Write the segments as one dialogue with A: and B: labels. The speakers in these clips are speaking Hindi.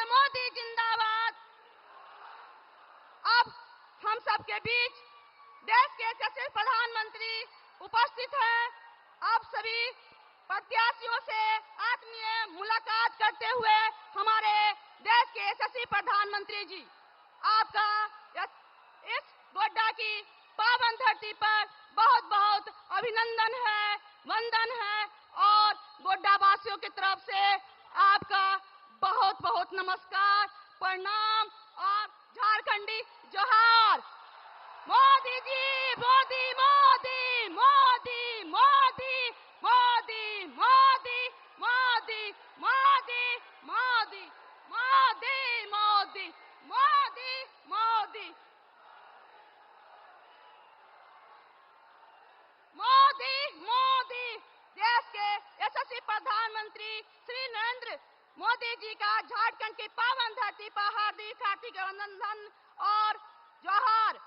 A: नरेंद्र मोदी जिंदाबाद। अब हम सबके बीच देश के यशस्वी प्रधानमंत्री उपस्थित हैं। आप सभी प्रत्याशियों से आत्मीय मुलाकात करते हुए हमारे देश के यशस्वी प्रधानमंत्री जी, आपका इस गोड्डा की पावन धरती पर बहुत बहुत अभिनंदन है, वंदन है और गोड्डा वासियों की तरफ से आपका बहुत बहुत नमस्कार, प्रणाम और झारखंडी जोहार। मोदी जी, मोदी मोदी मोदी मोदी मोदी मोदी मोदी मोदी मोदी मोदी मोदी मोदी मोदी मोदी मोदी। देश के यशस्वी प्रधानमंत्री श्री नरेंद्र मोदी जी का झारखंड की पावन धरती पर हार्दिक हार्दिक अभिनंदन और जोहार।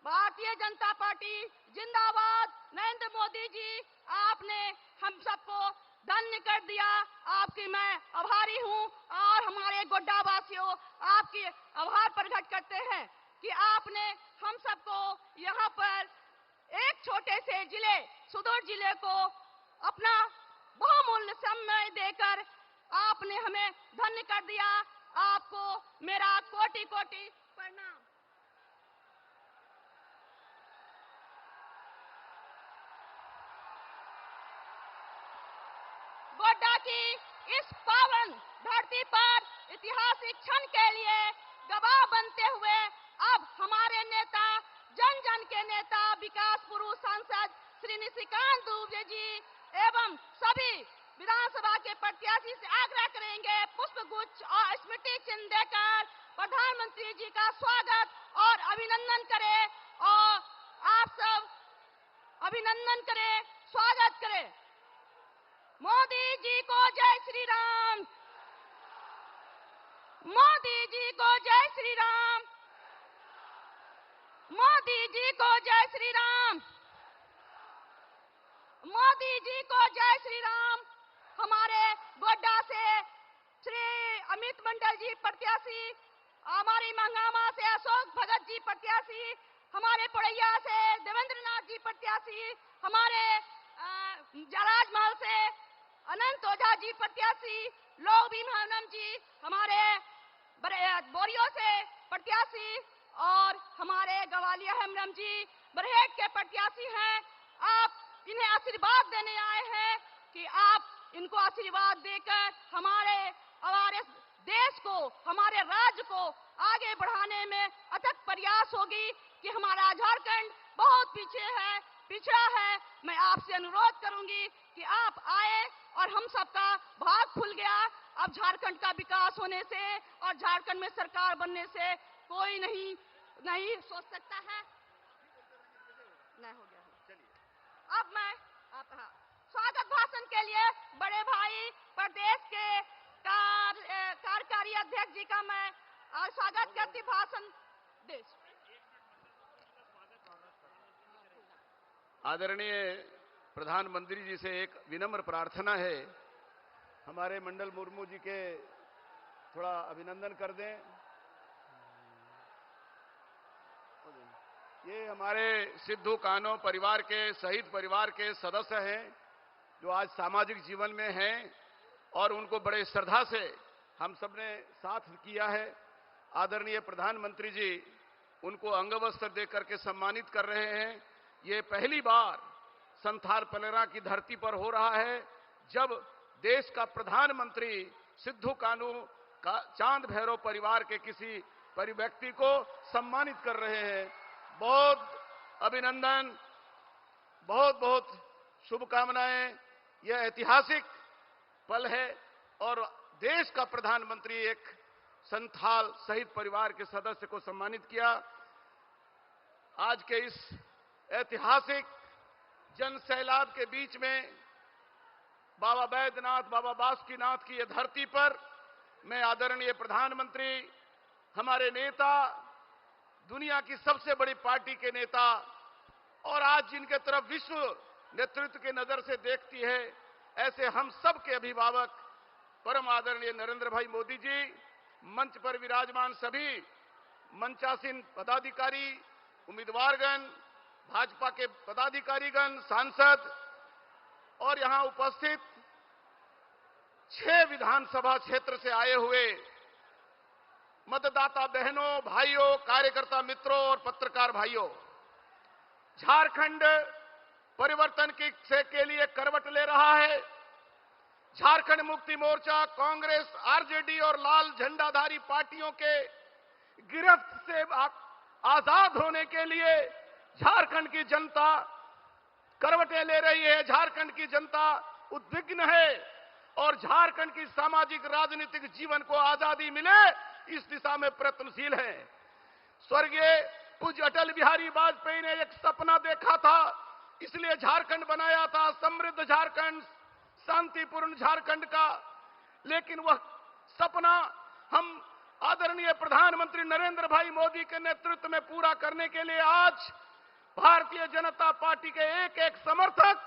A: भारतीय जनता पार्टी जिंदाबाद। नरेंद्र मोदी जी, आपने हम सबको धन्य कर दिया, आपकी मैं आभारी हूं और हमारे गोड्डा वासियों आपकी आभार प्रकट करते हैं कि आपने हम सबको यहाँ पर एक छोटे से जिले, सुदूर जिले को अपना बहुमूल्य समय देकर आपने हमें धन्य कर दिया। आपको मेरा कोटि कोटि प्रणाम। गोड्डा की इस पावन धरती पर ऐतिहासिक क्षण के लिए गवाह बनते हुए अब हमारे नेता, जन जन के नेता, विकास पुरुष सांसद श्री निशिकांत दुबे जी एवं सभी विधानसभा के प्रत्याशी से आग्रह करेंगे पुष्प गुच्छ और स्मृति चिन्ह देकर प्रधानमंत्री जी का स्वागत और अभिनंदन करें और आप सब अभिनंदन करें, स्वागत करें। मोदी जी को जय श्री राम। मोदी जी को जय श्री राम। मोदी जी को जय श्री राम। मोदी जी को जय श्री राम। हमारे गोड्डा से श्री अमित मंडल जी प्रत्याशी, हमारी मंगामा से अशोक भगत जी प्रत्याशी, हमारे पुरैया से देवेंद्र नाथ जी प्रत्याशी, हमारे राजमहल से अनंत ओझा जी प्रत्याशी, लोक भीम जी हमारे बोरियो से प्रत्याशी और हमारे गवालिया हेमरम जी बरहेट के प्रत्याशी हैं। आप इन्हें आशीर्वाद देने आए हैं कि आप इनको आशीर्वाद देकर हमारे देश को, हमारे राज्य को आगे बढ़ाने में अथक प्रयास होगी कि हमारा झारखंड बहुत पीछे है, पिछड़ा है। मैं आपसे अनुरोध करूंगी कि आप आए और हम सबका भाग खुल गया। अब झारखंड का विकास होने से और झारखंड में सरकार बनने से कोई नहीं सोच सकता है। नहीं हो गया। चलिए अब मैं आपका स्वागत भाषण के लिए बड़े भाई प्रदेश के कार्यकारी अध्यक्ष जी का मैं स्वागत करती भाषण दे।
B: आदरणीय प्रधानमंत्री जी से एक विनम्र प्रार्थना है, हमारे मंडल मुर्मू जी के थोड़ा अभिनंदन कर दें। ये हमारे सिद्धू कान्हो परिवार के, शहीद परिवार के सदस्य हैं जो आज सामाजिक जीवन में हैं और उनको बड़े श्रद्धा से हम सबने साथ किया है। आदरणीय प्रधानमंत्री जी उनको अंगवस्त्र देकर के सम्मानित कर रहे हैं। ये पहली बार संथाल पलेरा की धरती पर हो रहा है जब देश का प्रधानमंत्री सिद्धू कान्हू का चांद भैरव परिवार के किसी व्यक्ति को सम्मानित कर रहे हैं। बहुत अभिनंदन, बहुत बहुत शुभकामनाएं। यह ऐतिहासिक पल है और देश का प्रधानमंत्री एक संथाल शहीद परिवार के सदस्य को सम्मानित किया। आज के इस ऐतिहासिक जन सैलाब के बीच में बाबा बैद्यनाथ, बाबा बासुकीनाथ की यह धरती पर मैं आदरणीय प्रधानमंत्री, हमारे नेता, दुनिया की सबसे बड़ी पार्टी के नेता और आज जिनके तरफ विश्व नेतृत्व की नजर से देखती है, ऐसे हम सब के अभिभावक परम आदरणीय नरेंद्र भाई मोदी जी, मंच पर विराजमान सभी मंचासीन पदाधिकारी, उम्मीदवारगण, भाजपा के पदाधिकारीगण, सांसद और यहां उपस्थित 6 विधानसभा क्षेत्र से आए हुए मतदाता बहनों, भाइयों, कार्यकर्ता मित्रों और पत्रकार भाइयों, झारखंड परिवर्तन के लिए करवट ले रहा है। झारखंड मुक्ति मोर्चा, कांग्रेस, आरजेडी और लाल झंडाधारी पार्टियों के गिरफ्त से आजाद होने के लिए झारखंड की जनता करवटें ले रही है। झारखंड की जनता उद्विग्न है और झारखंड की सामाजिक राजनीतिक जीवन को आजादी मिले, इस दिशा में प्रयत्नशील है। स्वर्गीय पूज्य अटल बिहारी वाजपेयी ने एक सपना देखा था, इसलिए झारखंड बनाया था, समृद्ध झारखंड, शांतिपूर्ण झारखंड का। लेकिन वह सपना हम आदरणीय प्रधानमंत्री नरेंद्र भाई मोदी के नेतृत्व में पूरा करने के लिए आज भारतीय जनता पार्टी के एक एक समर्थक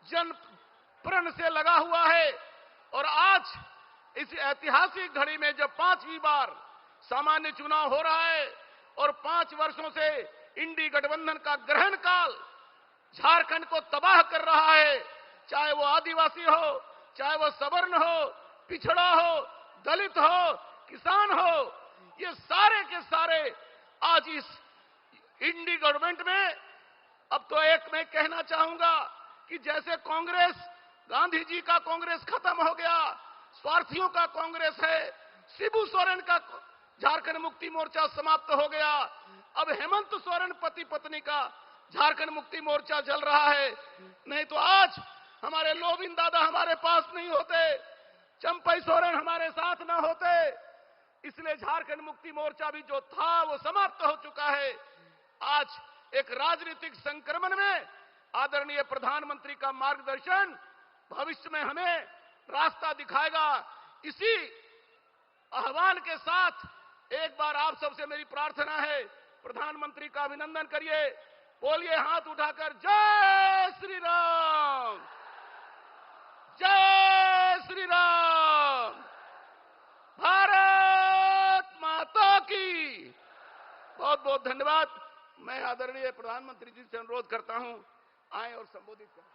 B: जन प्रण से लगा हुआ है। और आज इस ऐतिहासिक घड़ी में जब 5वीं बार सामान्य चुनाव हो रहा है और 5 वर्षों से इंडी गठबंधन का ग्रहण काल झारखंड को तबाह कर रहा है, चाहे वो आदिवासी हो, चाहे वो सवर्ण हो, पिछड़ा हो, दलित हो, किसान हो, ये सारे के सारे आज इस इंडी गवर्नमेंट में। अब तो एक मैं कहना चाहूंगा कि जैसे कांग्रेस, गांधी जी का कांग्रेस खत्म हो गया, स्वार्थियों का कांग्रेस है, शिबू सोरेन का झारखंड मुक्ति मोर्चा समाप्त हो गया, अब हेमंत सोरेन पति पत्नी का झारखंड मुक्ति मोर्चा चल रहा है। नहीं तो आज हमारे लोबिन दादा हमारे पास नहीं होते, चंपई सोरेन हमारे साथ ना होते। इसलिए झारखंड मुक्ति मोर्चा भी जो था वो समाप्त हो चुका है। आज एक राजनीतिक संक्रमण में आदरणीय प्रधानमंत्री का मार्गदर्शन भविष्य में हमें रास्ता दिखाएगा। इसी आह्वान के साथ एक बार आप सबसे मेरी प्रार्थना है, प्रधानमंत्री का अभिनंदन करिए, बोलिए हाथ उठाकर जय श्री राम, जय श्री राम, भारत माता की। बहुत बहुत धन्यवाद। मैं आदरणीय प्रधानमंत्री जी से अनुरोध करता हूं, आए और संबोधित करें।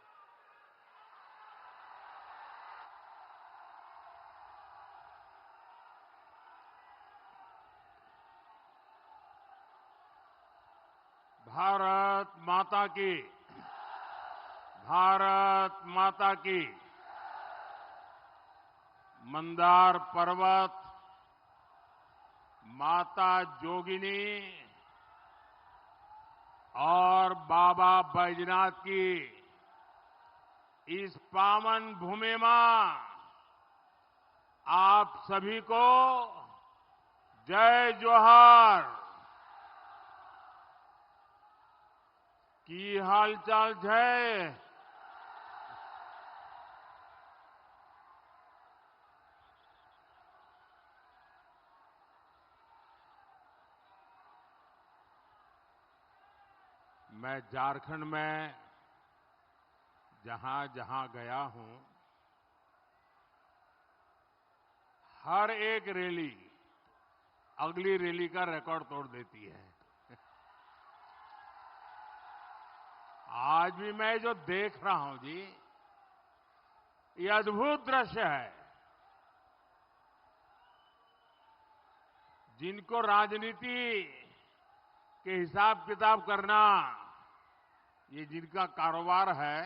C: भारत माता की, भारत माता की। मंदार पर्वत, माता जोगिनी और बाबा बैजनाथ की इस पावन भूमि में आप सभी को जय जोहार। की हालचाल है? मैं झारखंड में जहां जहां गया हूं, हर एक रैली अगली रैली का रिकॉर्ड तोड़ देती है। आज भी मैं जो देख रहा हूं जी, ये अद्भुत दृश्य है। जिनको राजनीति के हिसाब किताब करना ये जिनका कारोबार है,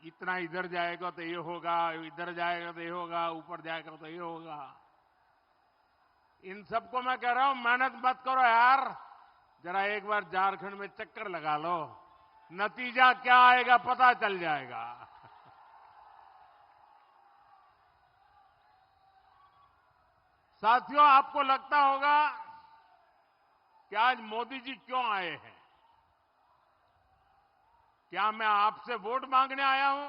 C: इतना इधर जाएगा तो ये होगा, इधर जाएगा तो ये होगा, ऊपर जाएगा तो ये होगा, इन सबको मैं कह रहा हूं मेहनत मत करो यार, जरा एक बार झारखंड में चक्कर लगा लो, नतीजा क्या आएगा पता चल जाएगा। साथियों, आपको लगता होगा कि आज मोदी जी क्यों आए हैं? क्या मैं आपसे वोट मांगने आया हूं?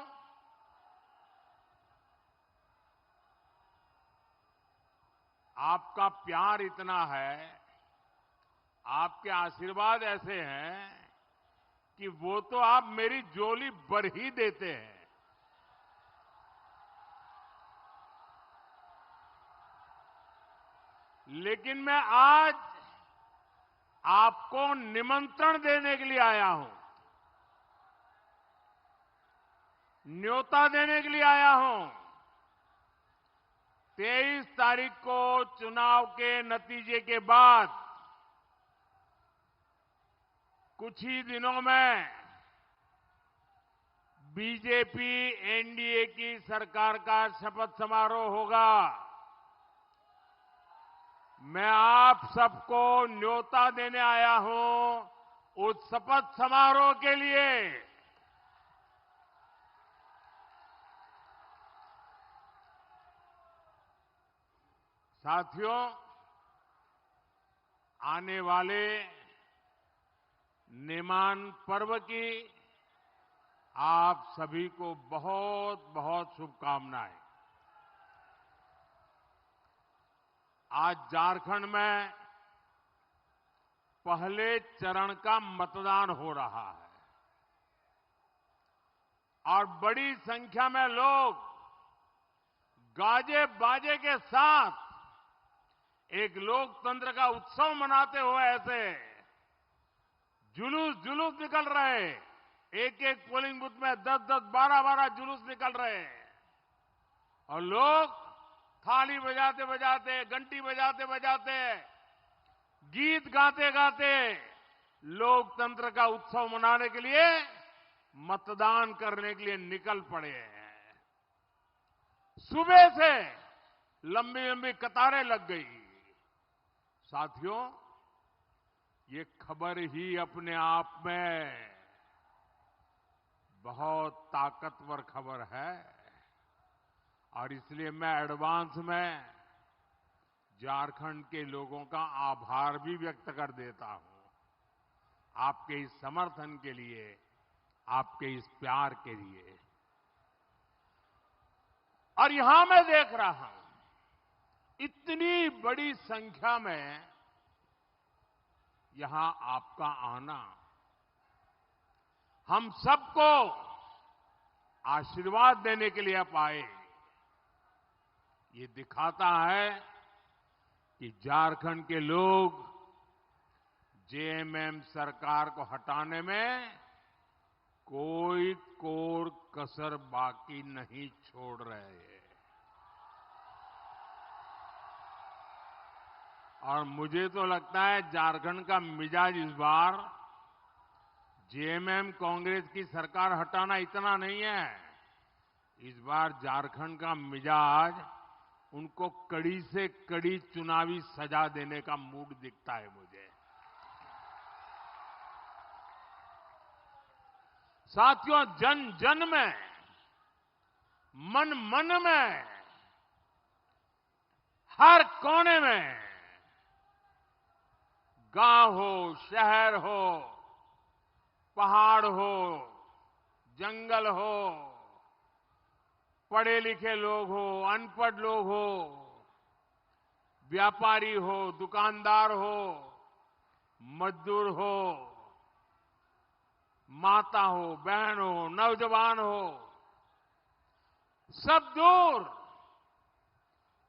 C: आपका प्यार इतना है, आपके आशीर्वाद ऐसे हैं कि वो तो आप मेरी झोली भर ही देते हैं। लेकिन मैं आज आपको निमंत्रण देने के लिए आया हूं, न्योता देने के लिए आया हूं। 23 तारीख को चुनाव के नतीजे के बाद कुछ ही दिनों में बीजेपी एनडीए की सरकार का शपथ समारोह होगा। मैं आप सबको न्योता देने आया हूं उस शपथ समारोह के लिए। साथियों, आने वाले नेमान पर्व की आप सभी को बहुत बहुत शुभकामनाएं। आज झारखंड में पहले चरण का मतदान हो रहा है और बड़ी संख्या में लोग गाजे बाजे के साथ एक लोकतंत्र का उत्सव मनाते हुए ऐसे जुलूस निकल रहे। एक एक पोलिंग बूथ में 10-10, 12-12 जुलूस निकल रहे और लोग थाली बजाते बजाते, घंटी बजाते बजाते, गीत गाते गाते लोकतंत्र का उत्सव मनाने के लिए, मतदान करने के लिए निकल पड़े हैं। सुबह से लंबी लंबी कतारें लग गई। साथियों, ये खबर ही अपने आप में बहुत ताकतवर खबर है और इसलिए मैं एडवांस में झारखंड के लोगों का आभार भी व्यक्त कर देता हूं, आपके इस समर्थन के लिए, आपके इस प्यार के लिए। और यहां मैं देख रहा हूं इतनी बड़ी संख्या में यहां आपका आना हम सबको आशीर्वाद देने के लिए आप आए। ये दिखाता है कि झारखंड के लोग जेएमएम सरकार को हटाने में कोई कोर कसर बाकी नहीं छोड़ रहे हैं। और मुझे तो लगता है झारखंड का मिजाज इस बार जेएमएम कांग्रेस की सरकार हटाना इतना नहीं है। इस बार झारखंड का मिजाज उनको कड़ी से कड़ी चुनावी सजा देने का मूड दिखता है मुझे। साथियों, जन जन में, मन मन में, हर कोने में, गांव हो, शहर हो, पहाड़ हो, जंगल हो, पढ़े लिखे लोग हो, अनपढ़ लोग हो, व्यापारी हो, दुकानदार हो, मजदूर हो, माता हो, बहन हो, नौजवान हो, सब दूर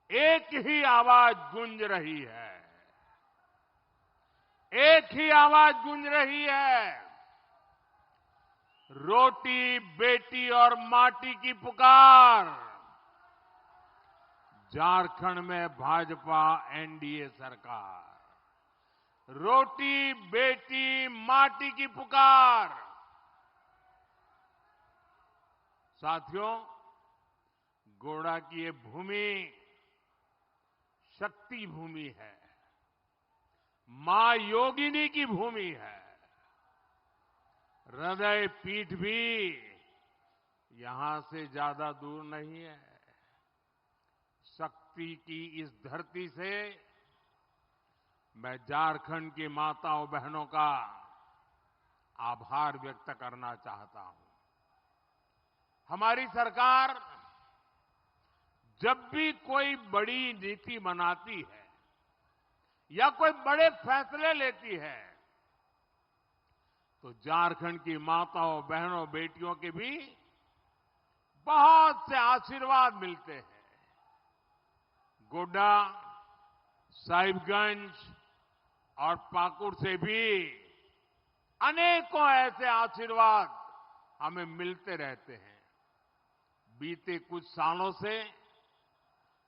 C: एक ही आवाज गूंज रही है। एक ही आवाज गूंज रही है, रोटी, बेटी और माटी की पुकार। झारखंड में भाजपा एनडीए सरकार, रोटी, बेटी, माटी की पुकार। साथियों, गोड़ा की ये भूमि शक्ति भूमि है, मां योगिनी की भूमि है। हृदय पीठ भी यहां से ज्यादा दूर नहीं है। शक्ति की इस धरती से मैं झारखंड की माताओं बहनों का आभार व्यक्त करना चाहता हूं। हमारी सरकार जब भी कोई बड़ी नीति बनाती है या कोई बड़े फैसले लेती है तो झारखंड की माताओं, बहनों, बेटियों के भी बहुत से आशीर्वाद मिलते हैं। गोड्डा, साहिबगंज और पाकुड़ से भी अनेकों ऐसे आशीर्वाद हमें मिलते रहते हैं। बीते कुछ सालों से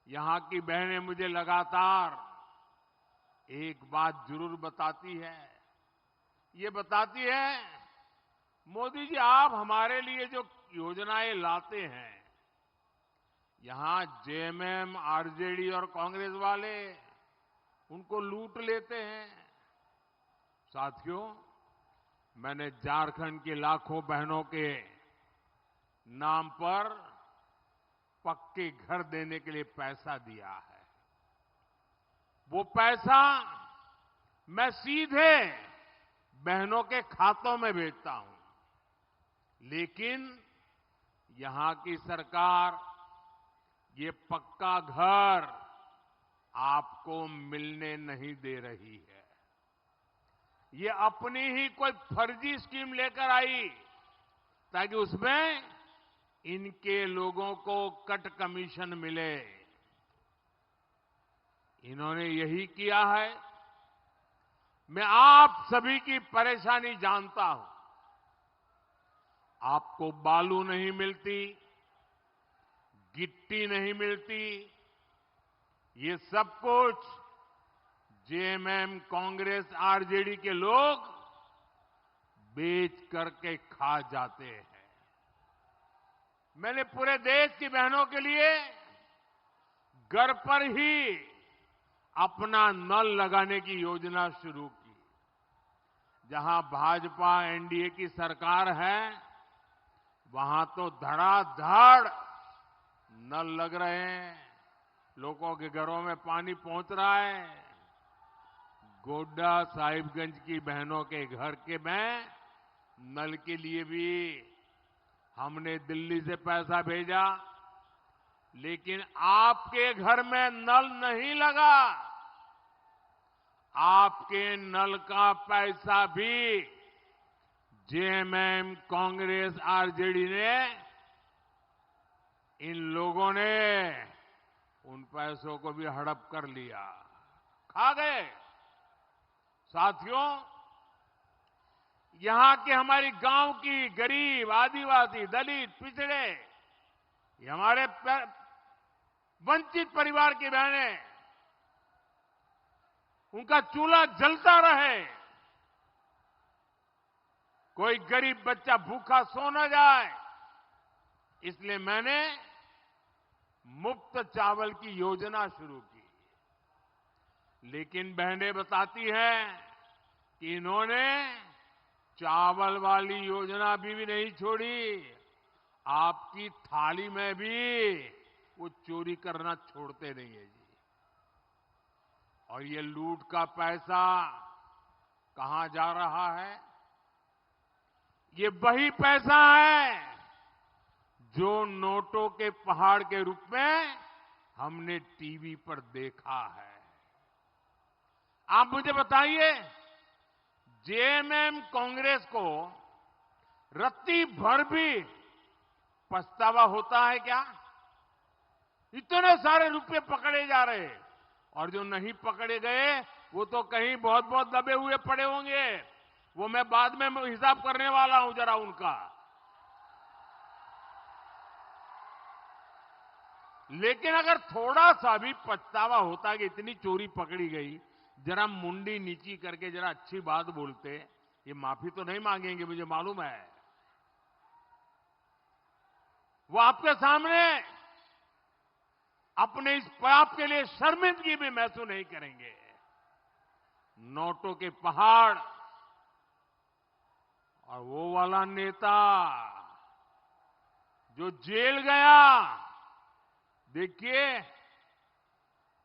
C: यहां की बहनें मुझे लगातार एक बात जरूर बताती है। ये बताती है, मोदी जी आप हमारे लिए जो योजनाएं लाते हैं, यहां जेएमएम, आरजेडी और कांग्रेस वाले उनको लूट लेते हैं। साथियों, मैंने झारखंड की लाखों बहनों के नाम पर पक्के घर देने के लिए पैसा दिया है। वो पैसा मैं सीधे बहनों के खातों में भेजता हूं। लेकिन यहां की सरकार ये पक्का घर आपको मिलने नहीं दे रही है। ये अपनी ही कोई फर्जी स्कीम लेकर आई ताकि उसमें इनके लोगों को कट कमीशन मिले। इन्होंने यही किया है। मैं आप सभी की परेशानी जानता हूं। आपको बालू नहीं मिलती, गिट्टी नहीं मिलती, ये सब कुछ जेएमएम, कांग्रेस, आरजेडी के लोग बेच करके खा जाते हैं। मैंने पूरे देश की बहनों के लिए घर पर ही अपना नल लगाने की योजना शुरू की। जहां भाजपा एनडीए की सरकार है, वहां तो धड़ाधड़ नल लग रहे हैं, लोगों के घरों में पानी पहुंच रहा है। गोड्डा साहिबगंज की बहनों के घर के में नल के लिए भी हमने दिल्ली से पैसा भेजा, लेकिन आपके घर में नल नहीं लगा। आपके नल का पैसा भी जेएमएम, कांग्रेस, आरजेडी ने, इन लोगों ने उन पैसों को भी हड़प कर लिया, खा गए। साथियों, यहां के हमारी गांव की गरीब, आदिवासी, दलित, पिछड़े, ये हमारे वंचित परिवार की बहनें, उनका चूल्हा जलता रहे, कोई गरीब बच्चा भूखा सो न जाए, इसलिए मैंने मुफ्त चावल की योजना शुरू की। लेकिन बहनें बताती हैं कि इन्होंने चावल वाली योजना भी नहीं छोड़ी, आपकी थाली में भी वो चोरी करना छोड़ते नहीं है जी। और ये लूट का पैसा कहां जा रहा है? ये वही पैसा है जो नोटों के पहाड़ के रूप में हमने टीवी पर देखा है। आप मुझे बताइए, जेएमएम, कांग्रेस को रत्ती भर भी पछतावा होता है क्या? इतने सारे रुपए पकड़े जा रहे, और जो नहीं पकड़े गए वो तो कहीं बहुत बहुत दबे हुए पड़े होंगे। वो मैं बाद में हिसाब करने वाला हूं जरा उनका। लेकिन अगर थोड़ा सा भी पछतावा होता कि इतनी चोरी पकड़ी गई, जरा मुंडी नीची करके जरा अच्छी बात बोलते। ये माफी तो नहीं मांगेंगे, मुझे मालूम है। वो आपके सामने अपने इस पाप के लिए शर्मिंदगी भी महसूस नहीं करेंगे। नोटों के पहाड़, और वो वाला नेता जो जेल गया, देखिए,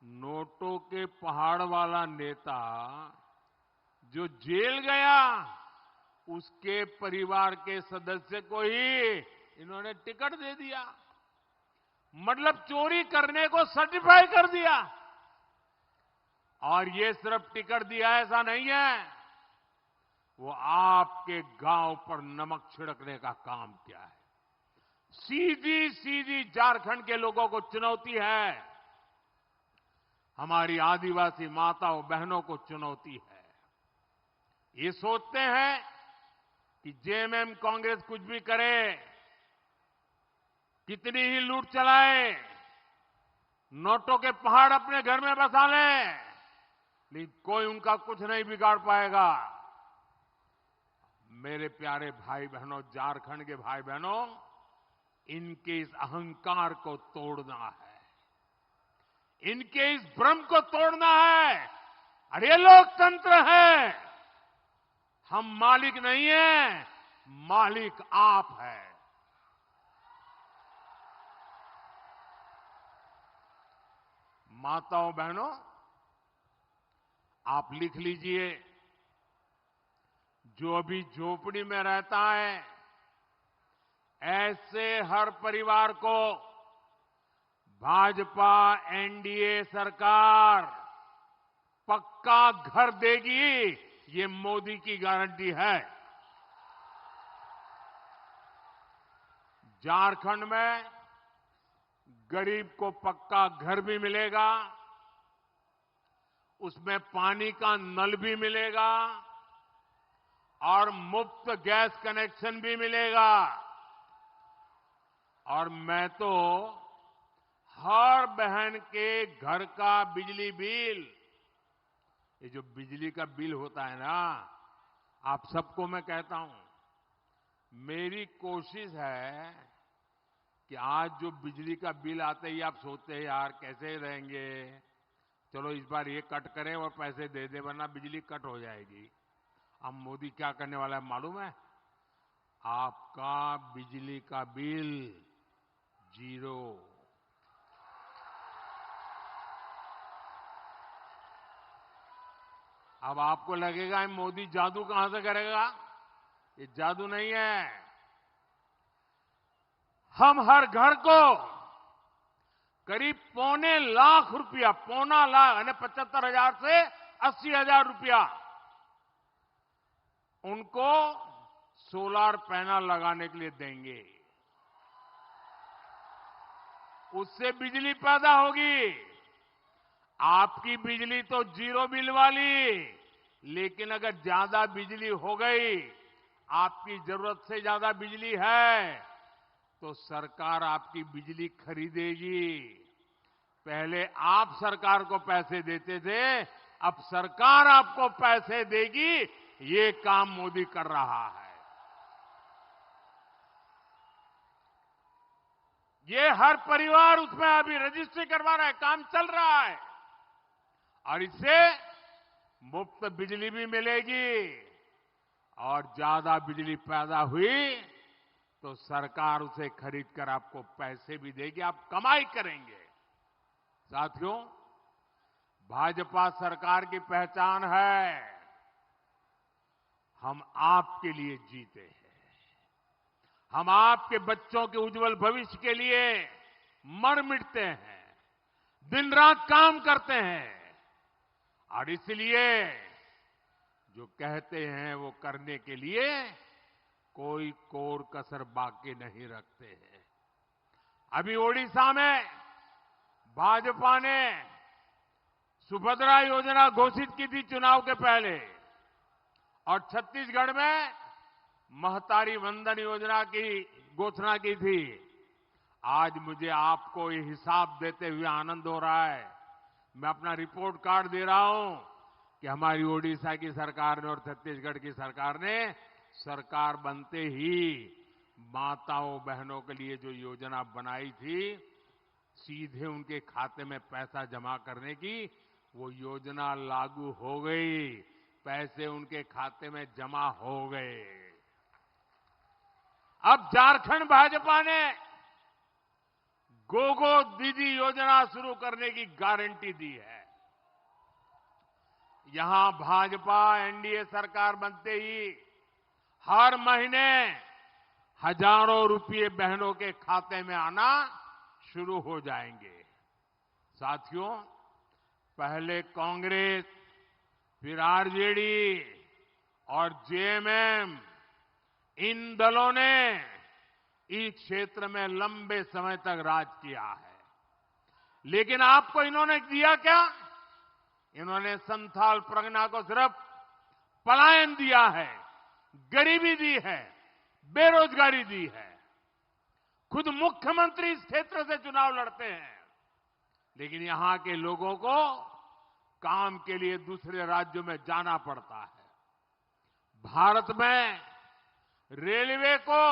C: नोटों के पहाड़ वाला नेता जो जेल गया, उसके परिवार के सदस्य को ही इन्होंने टिकट दे दिया। मतलब चोरी करने को सर्टिफाई कर दिया। और ये सिर्फ टिकट दिया ऐसा नहीं है, वो आपके गांव पर नमक छिड़कने का काम किया है। सीधी सीधी झारखंड के लोगों को चुनौती है हमारी आदिवासी माताओं बहनों को चुनौती है। ये सोचते हैं कि जेएमएम कांग्रेस कुछ भी करे, कितनी ही लूट चलाए, नोटों के पहाड़ अपने घर में बसा लें, लेकिन कोई उनका कुछ नहीं बिगाड़ पाएगा। मेरे प्यारे भाई बहनों, झारखंड के भाई बहनों, इनके इस अहंकार को तोड़ना है, इनके इस भ्रम को तोड़ना है। अरे ये लोकतंत्र है, हम मालिक नहीं हैं, मालिक आप है। माताओं बहनों, आप लिख लीजिए, जो अभी झोपड़ी में रहता है, ऐसे हर परिवार को भाजपा एनडीए सरकार पक्का घर देगी, ये मोदी की गारंटी है। झारखंड में गरीब को पक्का घर भी मिलेगा, उसमें पानी का नल भी मिलेगा और मुफ्त गैस कनेक्शन भी मिलेगा। और मैं तो हर बहन के घर का बिजली बिल, ये जो बिजली का बिल होता है ना, आप सबको मैं कहता हूं, मेरी कोशिश है कि आज जो बिजली का बिल आते ही आप सोचते हैं यार कैसे रहेंगे, चलो इस बार ये कट करें और पैसे दे दे, वरना बिजली कट हो जाएगी। अब मोदी क्या करने वाला है मालूम है? आपका बिजली का बिल 0। अब आपको लगेगा ये मोदी जादू कहां से करेगा? ये जादू नहीं है। हम हर घर को करीब ₹2.25 लाख, पौना लाख यानी 75,000 से 80,000 रुपया उनको सोलर पैनल लगाने के लिए देंगे। उससे बिजली पैदा होगी। आपकी बिजली तो 0 बिल वाली, लेकिन अगर ज्यादा बिजली हो गई, आपकी जरूरत से ज्यादा बिजली है, तो सरकार आपकी बिजली खरीदेगी। पहले आप सरकार को पैसे देते थे, अब सरकार आपको पैसे देगी। ये काम मोदी कर रहा है। ये हर परिवार उसमें अभी रजिस्ट्री करवा रहा है, काम चल रहा है। और इससे मुफ्त बिजली भी मिलेगी और ज्यादा बिजली पैदा हुई तो सरकार उसे खरीद कर आपको पैसे भी देगी, आप कमाई करेंगे। साथियों, भाजपा सरकार की पहचान है, हम आपके लिए जीते हैं। हम आपके बच्चों के उज्जवल भविष्य के लिए मर मिटते हैं, दिन रात काम करते हैं। और इसलिए जो कहते हैं वो करने के लिए कोई कोर कसर बाकी नहीं रखते हैं। अभी ओडिशा में भाजपा ने सुभद्रा योजना घोषित की थी चुनाव के पहले, और छत्तीसगढ़ में महतारी वंदन योजना की घोषणा की थी। आज मुझे आपको ये हिसाब देते हुए आनंद हो रहा है। मैं अपना रिपोर्ट कार्ड दे रहा हूं कि हमारी ओडिशा की सरकार ने और छत्तीसगढ़ की सरकार ने सरकार बनते ही माताओं बहनों के लिए जो योजना बनाई थी, सीधे उनके खाते में पैसा जमा करने की, वो योजना लागू हो गई। पैसे उनके खाते में जमा हो गए। अब झारखंड भाजपा ने गोगो दीदी योजना शुरू करने की गारंटी दी है। यहां भाजपा एनडीए सरकार बनते ही हर महीने हजारों रुपये बहनों के खाते में आना शुरू हो जाएंगे। साथियों, पहले कांग्रेस, फिर आरजेडी और जेएमएम, इन दलों ने इस क्षेत्र में लंबे समय तक राज किया है। लेकिन आपको इन्होंने दिया क्या? उन्होंने संथाल परगना को सिर्फ पलायन दिया है, गरीबी दी है, बेरोजगारी दी है। खुद मुख्यमंत्री इस क्षेत्र से चुनाव लड़ते हैं, लेकिन यहां के लोगों को काम के लिए दूसरे राज्यों में जाना पड़ता है। भारत में रेलवे को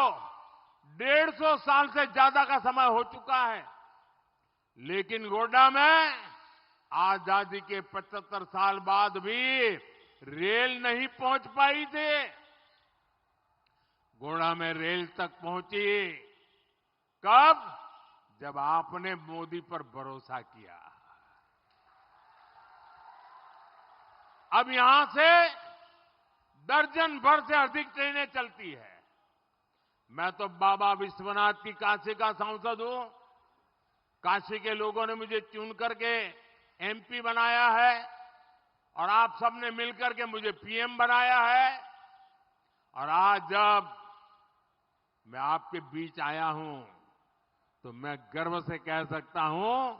C: 150 साल से ज्यादा का समय हो चुका है, लेकिन गोड्डा में आजादी के 75 साल बाद भी रेल नहीं पहुंच पाई थी। गोड्डा में रेल तक पहुंची कब? जब आपने मोदी पर भरोसा किया। अब यहां से दर्जन भर से अधिक ट्रेनें चलती है। मैं तो बाबा विश्वनाथ की काशी का सांसद हूं। काशी के लोगों ने मुझे चुन करके एमपी बनाया है और आप सबने मिलकर के मुझे पीएम बनाया है। और आज जब मैं आपके बीच आया हूं तो मैं गर्व से कह सकता हूं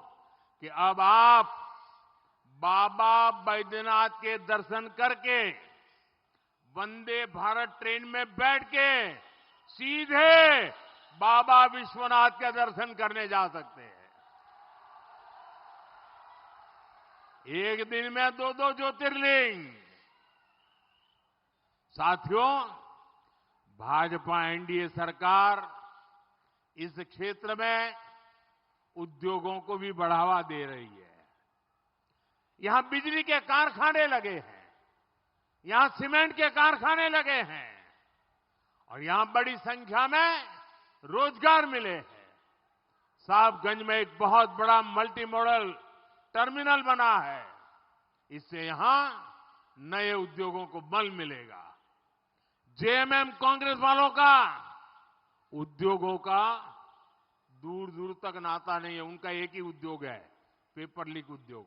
C: कि अब आप बाबा बैद्यनाथ के दर्शन करके वंदे भारत ट्रेन में बैठ के सीधे बाबा विश्वनाथ के दर्शन करने जा सकते हैं। एक दिन में 2-2 ज्योतिर्लिंग। साथियों, भाजपा एनडीए सरकार इस क्षेत्र में उद्योगों को भी बढ़ावा दे रही है। यहां बिजली के कारखाने लगे हैं, यहां सीमेंट के कारखाने लगे हैं और यहां बड़ी संख्या में रोजगार मिले हैं। साहबगंज में एक बहुत बड़ा मल्टी मॉडल टर्मिनल बना है। इससे यहां नए उद्योगों को बल मिलेगा। जेएमएम कांग्रेस वालों का उद्योगों का दूर दूर तक नाता नहीं है। उनका एक ही उद्योग है, पेपर लीक उद्योग।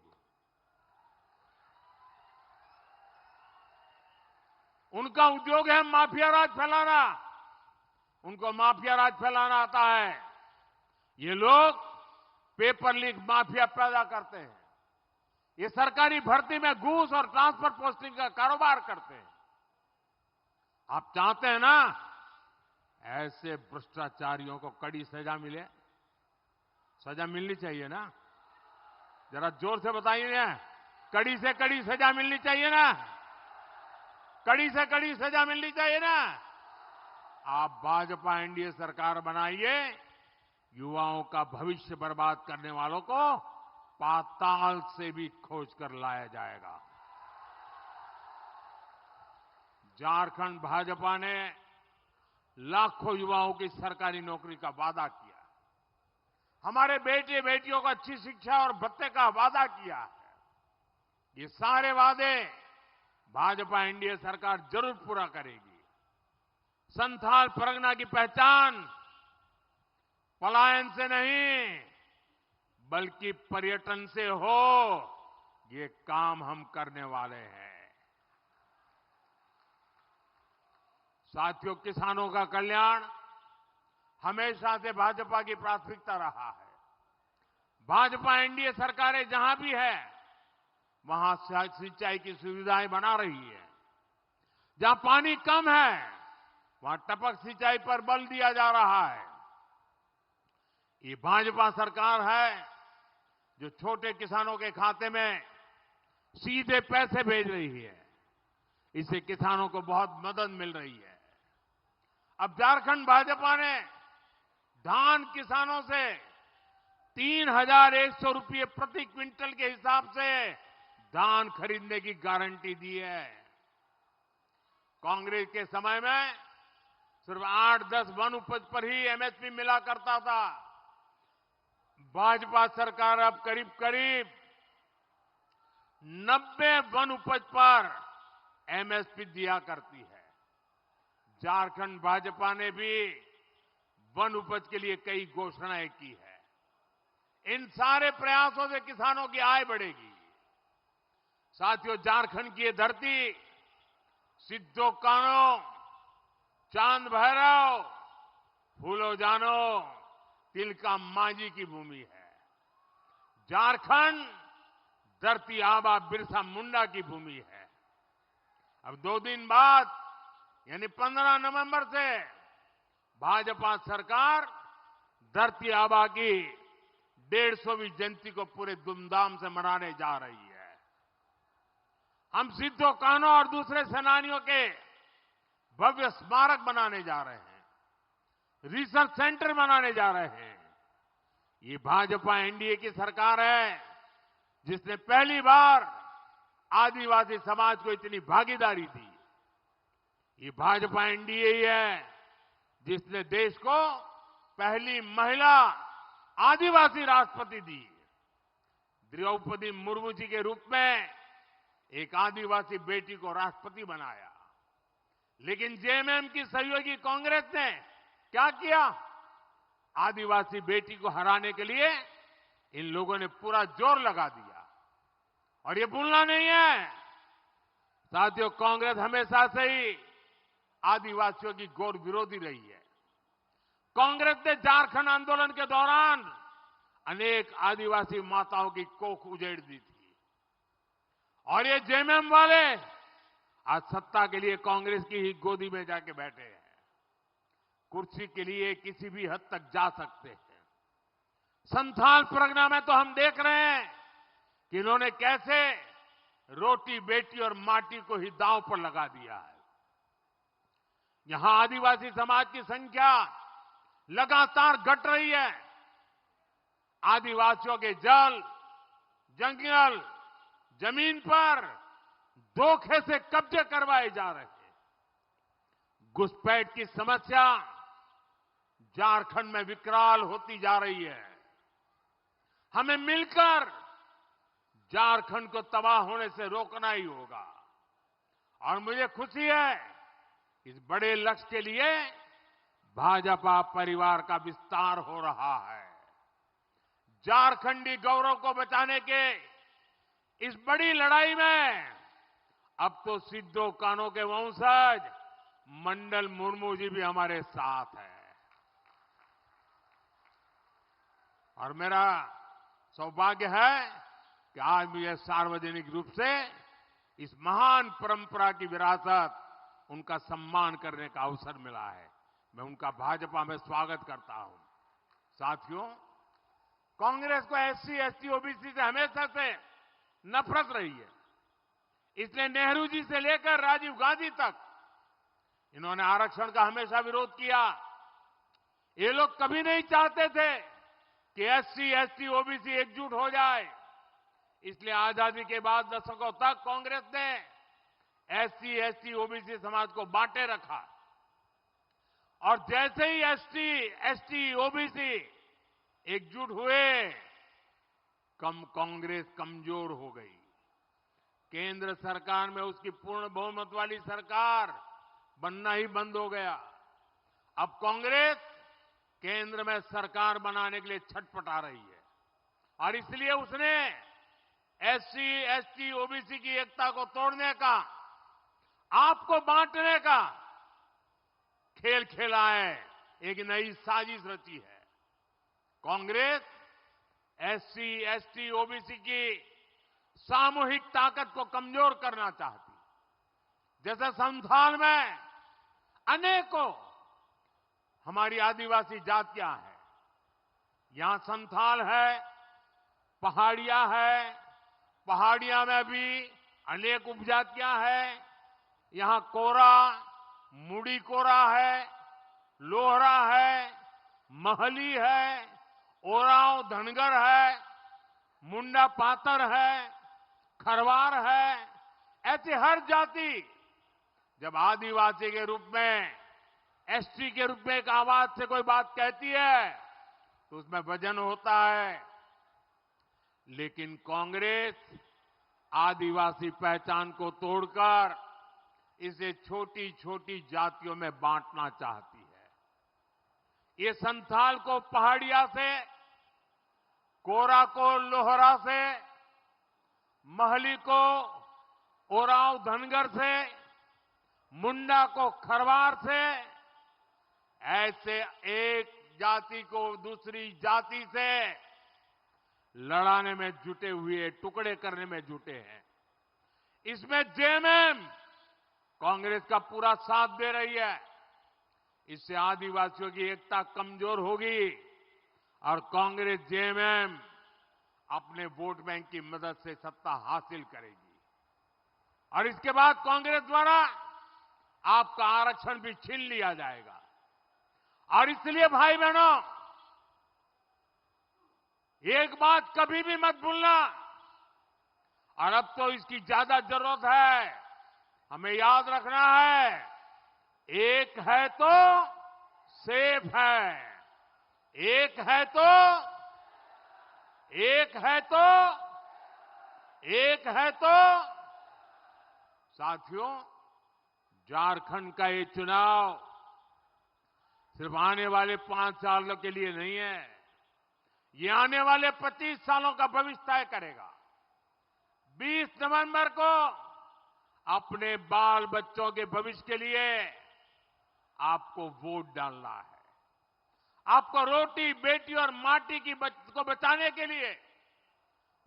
C: उनका उद्योग है माफिया राज फैलाना। उनको माफिया राज फैलाना आता है। ये लोग पेपर लीक माफिया पैदा करते हैं। ये सरकारी भर्ती में घूस और ट्रांसफर पोस्टिंग का कारोबार करते हैं। आप चाहते हैं ना ऐसे भ्रष्टाचारियों को कड़ी सजा मिले? सजा मिलनी चाहिए ना? जरा जोर से बताइए ना। कड़ी से कड़ी सजा मिलनी चाहिए ना? कड़ी से कड़ी सजा मिलनी चाहिए ना? आप भाजपा एनडीए सरकार बनाइए, युवाओं का भविष्य बर्बाद करने वालों को पाताल से भी खोज कर लाया जाएगा। झारखंड भाजपा ने लाखों युवाओं की सरकारी नौकरी का वादा किया। हमारे बेटे बेटियों को अच्छी शिक्षा और भत्ते का वादा किया है। ये सारे वादे भाजपा एनडीए सरकार जरूर पूरा करेगी। संथाल परगना की पहचान पलायन से नहीं बल्कि पर्यटन से हो, ये काम हम करने वाले हैं। साथियों, किसानों का कल्याण हमेशा से भाजपा की प्राथमिकता रहा है। भाजपा एनडीए सरकारें जहां भी है वहां सिंचाई की सुविधाएं बना रही है। जहां पानी कम है वहां टपक सिंचाई पर बल दिया जा रहा है। ये भाजपा सरकार है जो छोटे किसानों के खाते में सीधे पैसे भेज रही है। इससे किसानों को बहुत मदद मिल रही है। अब झारखंड भाजपा ने धान किसानों से 3,100 रुपये प्रति क्विंटल के हिसाब से धान खरीदने की गारंटी दी है। कांग्रेस के समय में सिर्फ 8-10 वन उपज पर ही एमएसपी मिला करता था। भाजपा सरकार अब करीब करीब 90 वन उपज पर एमएसपी दिया करती है। झारखंड भाजपा ने भी वन उपज के लिए कई घोषणाएं की है। इन सारे प्रयासों से किसानों की आय बढ़ेगी। साथियों, झारखंड की ये धरती सिद्धो कानो, चांद भैरव, फूलो जानो, तिलका मांझी की भूमि है। झारखंड धरती आबा बिरसा मुंडा की भूमि है। अब 2 दिन बाद यानी 15 नवंबर से भाजपा सरकार धरती आबा की 150वीं जयंती को पूरे धूमधाम से मनाने जा रही है। हम सिद्धो कान्हो और दूसरे सेनानियों के भव्य स्मारक बनाने जा रहे हैं, रिसर्च सेंटर बनाने जा रहे हैं। ये भाजपा एनडीए की सरकार है जिसने पहली बार आदिवासी समाज को इतनी भागीदारी दी। ये भाजपा एनडीए ही है जिसने देश को पहली महिला आदिवासी राष्ट्रपति दी। द्रौपदी मुर्मू जी के रूप में एक आदिवासी बेटी को राष्ट्रपति बनाया। लेकिन जेएमएम की सहयोगी कांग्रेस ने क्या किया? आदिवासी बेटी को हराने के लिए इन लोगों ने पूरा जोर लगा दिया। और ये भूलना नहीं है साथियों, कांग्रेस हमेशा से ही आदिवासियों की घोर विरोधी रही है। कांग्रेस ने झारखंड आंदोलन के दौरान अनेक आदिवासी माताओं की कोख उजेड़ दी थी। और ये जेएमएम वाले आज सत्ता के लिए कांग्रेस की ही गोदी में जाके बैठे हैं। कुर्सी के लिए किसी भी हद तक जा सकते हैं। संथाल परगना में तो हम देख रहे हैं कि इन्होंने कैसे रोटी बेटी और माटी को ही दांव पर लगा दिया है। यहां आदिवासी समाज की संख्या लगातार घट रही है। आदिवासियों के जल, जंगल, जमीन पर धोखे से कब्जे करवाए जा रहे हैं। घुसपैठ की समस्या झारखंड में विकराल होती जा रही है। हमें मिलकर झारखंड को तबाह होने से रोकना ही होगा। और मुझे खुशी है इस बड़े लक्ष्य के लिए भाजपा परिवार का विस्तार हो रहा है। झारखंडी गौरव को बचाने के इस बड़ी लड़ाई में अब तो सिद्धो कान्हो के वंशज मंडल मुर्मू जी भी हमारे साथ हैं। और मेरा सौभाग्य है कि आज मुझे सार्वजनिक रूप से इस महान परंपरा की विरासत उनका सम्मान करने का अवसर मिला है। मैं उनका भाजपा में स्वागत करता हूं। साथियों, कांग्रेस को एससी, एसटी, ओबीसी से हमेशा से नफरत रही है। इसलिए नेहरू जी से लेकर राजीव गांधी तक इन्होंने आरक्षण का हमेशा विरोध किया। ये लोग कभी नहीं चाहते थे कि एससी, एसटी, ओबीसी एकजुट हो जाए। इसलिए आजादी के बाद दशकों तक कांग्रेस ने एससी, एसटी, ओबीसी समाज को बांटे रखा। और जैसे ही एसटी, एसटी, ओबीसी एकजुट हुए, कांग्रेस कमजोर हो गई। केंद्र सरकार में उसकी पूर्ण बहुमत वाली सरकार बनना ही बंद हो गया। अब कांग्रेस केंद्र में सरकार बनाने के लिए छटपटा रही है। और इसलिए उसने एससी, एसटी, ओबीसी की एकता को तोड़ने का, आपको बांटने का खेल खेला है। एक नई साजिश रची है। कांग्रेस एससी, एसटी, ओबीसी की सामूहिक ताकत को कमजोर करना चाहती। जैसे संथाल में अनेकों हमारी आदिवासी जातियां हैं। यहां संथाल है, पहाड़िया है, पहाड़िया में भी अनेक उपजातियां हैं। यहां कोरा, मुड़ी कोरा है, लोहरा है, महली है, ओरांव धनगर है, मुंडा पातर है, खरवार है। ऐसी हर जाति जब आदिवासी के रूप में, एसटी के रूप में एक आवाज से कोई बात कहती है तो उसमें वजन होता है। लेकिन कांग्रेस आदिवासी पहचान को तोड़कर इसे छोटी छोटी जातियों में बांटना चाहती है। ये संथाल को पहाड़िया से, कोरा को लोहरा से, महली को ओरांव धनगर से, मुंडा को खरवार से, ऐसे एक जाति को दूसरी जाति से लड़ाने में जुटे हुए, टुकड़े करने में जुटे हैं। इसमें जेएमएम कांग्रेस का पूरा साथ दे रही है। इससे आदिवासियों की एकता कमजोर होगी और कांग्रेस जेएमएम अपने वोट बैंक की मदद से सत्ता हासिल करेगी और इसके बाद कांग्रेस द्वारा आपका आरक्षण भी छीन लिया जाएगा। और इसलिए भाई बहनों, एक बात कभी भी मत भूलना, और अब तो इसकी ज्यादा जरूरत है, हमें याद रखना है, एक है तो सेफ है, एक है तो, एक है तो, एक है तो। साथियों, झारखंड का ये चुनाव सिर्फ आने वाले 5 सालों के लिए नहीं है, ये आने वाले 25 सालों का भविष्य तय करेगा। 20 नवंबर को अपने बाल बच्चों के भविष्य के लिए आपको वोट डालना है। आपको रोटी, बेटी और माटी को बचाने के लिए,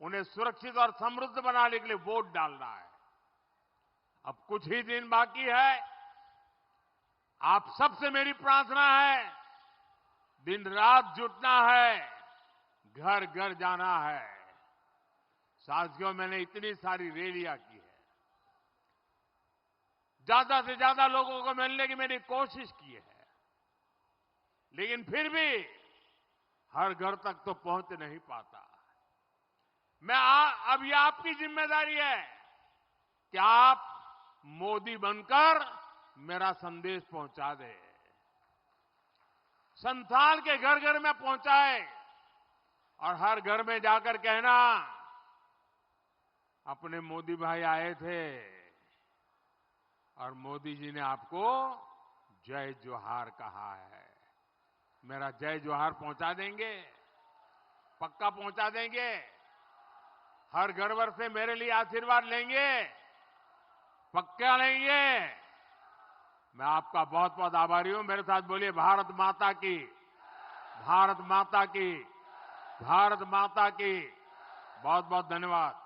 C: उन्हें सुरक्षित और समृद्ध बनाने के लिए वोट डालना है। अब कुछ ही दिन बाकी है। आप सबसे मेरी प्रार्थना है, दिन रात जुटना है, घर घर जाना है। साथियों, मैंने इतनी सारी रैलियां की है, ज्यादा से ज्यादा लोगों को मिलने की मैंने कोशिश की है, लेकिन फिर भी हर घर तक तो पहुंच नहीं पाता। अब ये आपकी जिम्मेदारी है कि आप मोदी बनकर मेरा संदेश पहुंचा दे, संथाल के घर घर में पहुंचाए और हर घर में जाकर कहना, अपने मोदी भाई आए थे और मोदी जी ने आपको जय जोहार कहा है। मेरा जय जोहार पहुंचा देंगे, पक्का पहुंचा देंगे। हर घर भर से मेरे लिए आशीर्वाद लेंगे, पक्का लेंगे। मैं आपका बहुत बहुत आभारी हूं। मेरे साथ बोलिए, भारत माता की, भारत माता की, भारत माता की। बहुत बहुत धन्यवाद।